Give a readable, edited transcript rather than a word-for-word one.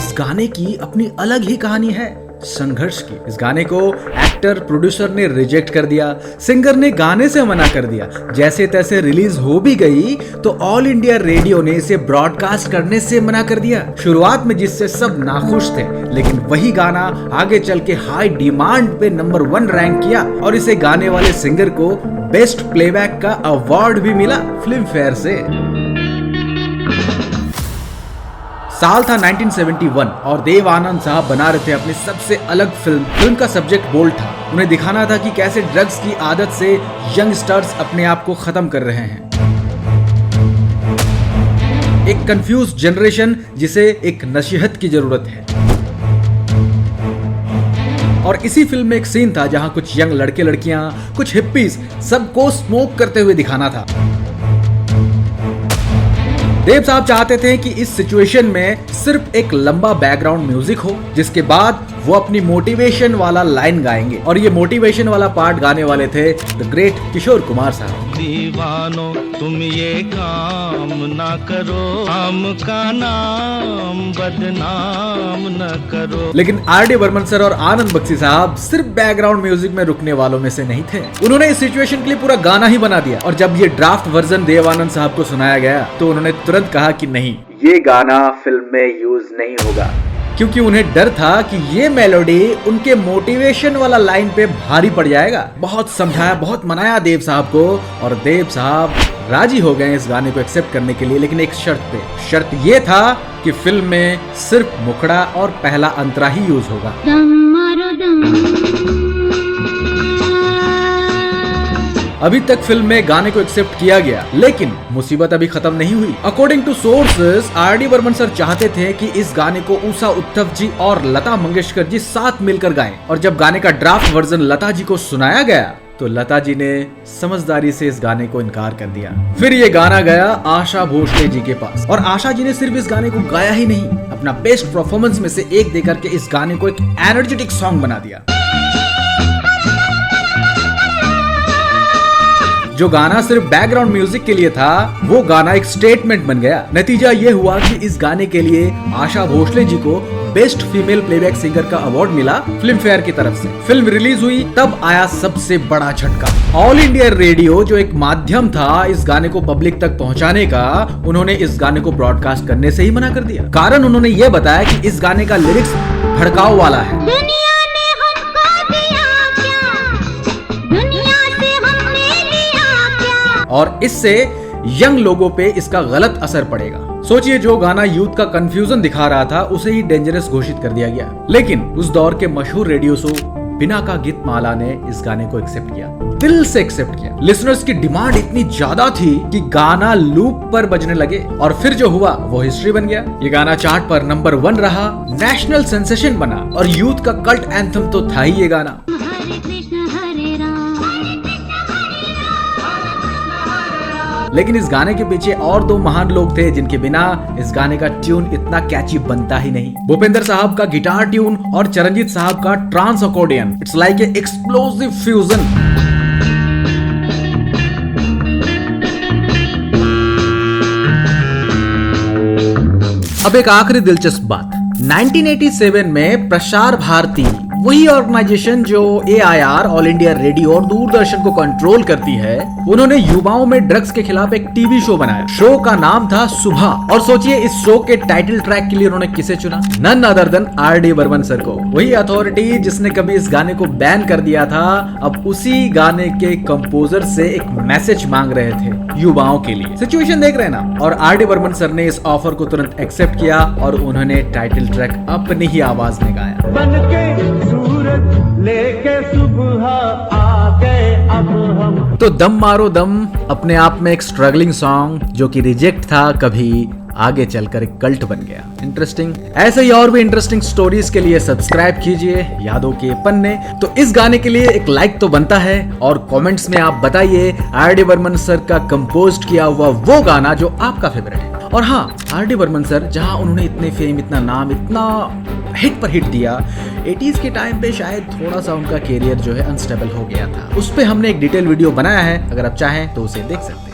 इस गाने की अपनी अलग ही कहानी है संघर्ष की। इस गाने को एक्टर प्रोड्यूसर ने रिजेक्ट कर दिया, सिंगर ने गाने से मना कर दिया। जैसे तैसे रिलीज हो भी गई तो ऑल इंडिया रेडियो ने इसे ब्रॉडकास्ट करने से मना कर दिया। शुरुआत में जिससे सब नाखुश थे, लेकिन वही गाना आगे चल के हाई डिमांड पे नंबर 1 रैंक किया और इसे गाने वाले सिंगर को बेस्ट प्लेबैक का अवार्ड भी मिला फिल्म फेयर से। साल था 1971 और देव आनंद साहब बना रहे थे अपनी सबसे अलग फिल्म का सब्जेक्ट बोल्ड था। उन्हें दिखाना था कि कैसे ड्रग्स की आदत से यंगस्टर्स अपने आप को खत्म कर रहे हैं। एक कंफ्यूज जनरेशन जिसे एक नसीहत की जरूरत है। और इसी फिल्म में एक सीन था जहां कुछ यंग लड़के लड़कियां, कुछ हिप्पीज सबको स्मोक करते हुए दिखाना था। देव साहब चाहते थे कि इस सिचुएशन में सिर्फ एक लंबा बैकग्राउंड म्यूजिक हो, जिसके बाद वो अपनी मोटिवेशन वाला लाइन गाएंगे। और ये मोटिवेशन वाला पार्ट गाने वाले थे द ग्रेट किशोर कुमार साहब। दीवानो तुम ये काम ना करो, हम का नाम बदनाम न करो। लेकिन आर.डी. बर्मन सर और आनंद बख्शी साहब सिर्फ बैकग्राउंड म्यूजिक में रुकने वालों में से नहीं थे। उन्होंने इस सिचुएशन के लिए पूरा गाना ही बना दिया। और जब ये ड्राफ्ट वर्जन देव आनंद साहब को सुनाया गया तो उन्होंने तुरंत कहा कि नहीं, ये गाना फिल्म में यूज नहीं होगा, क्योंकि उन्हें डर था कि ये मेलोडी उनके मोटिवेशन वाला लाइन पे भारी पड़ जाएगा। बहुत समझाया, बहुत मनाया देव साहब को और देव साहब राजी हो गए इस गाने को एक्सेप्ट करने के लिए, लेकिन एक शर्त पे। शर्त ये था कि फिल्म में सिर्फ मुखड़ा और पहला अंतरा ही यूज होगा। अभी तक फिल्म में गाने को एक्सेप्ट किया गया, लेकिन मुसीबत अभी खत्म नहीं हुई। According to sources, R D. Burman sir चाहते थे कि इस गाने को उषा उत्थप जी और लता मंगेशकर जी साथ मिलकर गाएं। और जब गाने का ड्राफ्ट वर्जन लता जी को सुनाया गया तो लता जी ने समझदारी से इस गाने को इनकार कर दिया। फिर ये गाना गया आशा भोसले जी के पास और आशा जी ने सिर्फ इस गाने को गाया ही नहीं, अपना बेस्ट परफॉर्मेंस में से एक देकर के इस गाने को एक एनर्जेटिक सॉन्ग बना दिया। जो गाना सिर्फ बैकग्राउंड म्यूजिक के लिए था, वो गाना एक स्टेटमेंट बन गया। नतीजा ये हुआ कि इस गाने के लिए आशा भोसले जी को बेस्ट फीमेल प्लेबैक सिंगर का अवार्ड मिला फिल्म फेयर की तरफ से। फिल्म रिलीज हुई तब आया सबसे बड़ा झटका। ऑल इंडिया रेडियो जो एक माध्यम था इस गाने को पब्लिक तक पहुंचाने का, उन्होंने इस गाने को ब्रॉडकास्ट करने से ही मना कर दिया। कारण उन्होंने ये बताया कि इस गाने का लिरिक्स भड़काऊ वाला है। और इससे यंग लोगों पे इसका गलत असर पड़ेगा। सोचिए, जो गाना यूथ का कंफ्यूजन दिखा रहा था उसे ही डेंजरस घोषित कर दिया गया। लेकिन उस दौर के मशहूर रेडियो शो बिना का गीतमाला ने इस गाने को एक्सेप्ट किया, दिल से एक्सेप्ट किया। लिसनर्स की डिमांड इतनी ज्यादा थी कि गाना लूप पर बजने लगे और फिर जो हुआ वो हिस्ट्री बन गया। ये गाना चार्ट पर नंबर 1 रहा, नेशनल सेंसेशन बना और यूथ का कल्ट एंथम तो था ही ये गाना। लेकिन इस गाने के पीछे और 2 महान लोग थे जिनके बिना इस गाने का ट्यून इतना कैची बनता ही नहीं। भूपेंद्र साहब का गिटार ट्यून और चरणजीत साहब का trans accordion. It's like a explosive fusion. अब एक आखिरी दिलचस्प बात, 1987 में प्रसार भारती, वही ऑर्गेनाइजेशन जो AIR ऑल इंडिया रेडियो और दूरदर्शन को कंट्रोल करती है, उन्होंने युवाओं में ड्रग्स के खिलाफ एक टीवी शो बनाया। शो का नाम था सुबह। और सोचिए, इस शो के टाइटल ट्रैक के लिए उन्होंने किसे चुना? None other than R D. Burman sir को। वही अथॉरिटी जिसने कभी इस गाने को बैन कर दिया था, अब उसी गाने के कंपोजर से एक मैसेज मांग रहे थे युवाओं के लिए। सिचुएशन देख रहे हैं ना? और आर.डी. बर्मन सर ने इस ऑफर को तुरंत एक्सेप्ट किया और उन्होंने टाइटल ट्रैक अपनी ही आवाज में गाया। लेके सुबह आ गए अब हम। तो दम मारो दम अपने आप में एक स्ट्रगलिंग सॉन्ग जो कि रिजेक्ट था, कभी आगे चलकर एक कल्ट बन गया। इंटरेस्टिंग। ऐसे ही और भी इंटरेस्टिंग स्टोरीज के लिए सब्सक्राइब कीजिए यादों के पन्ने। तो इस गाने के लिए एक लाइक तो बनता है और कमेंट्स में आप बताइए आर.डी. बर्मन सर का कंपोज किया हुआ वो गाना जो आपका फेवरेट है। और हाँ, आर.डी. बर्मन सर जहां उन्होंने इतने फेम, इतना नाम, इतना हिट पर हिट दिया, 80s के टाइम पे शायद थोड़ा सा उनका कैरियर जो है अनस्टेबल हो गया था। उस पे हमने एक डिटेल वीडियो बनाया है, अगर आप चाहें तो उसे देख सकते हैं।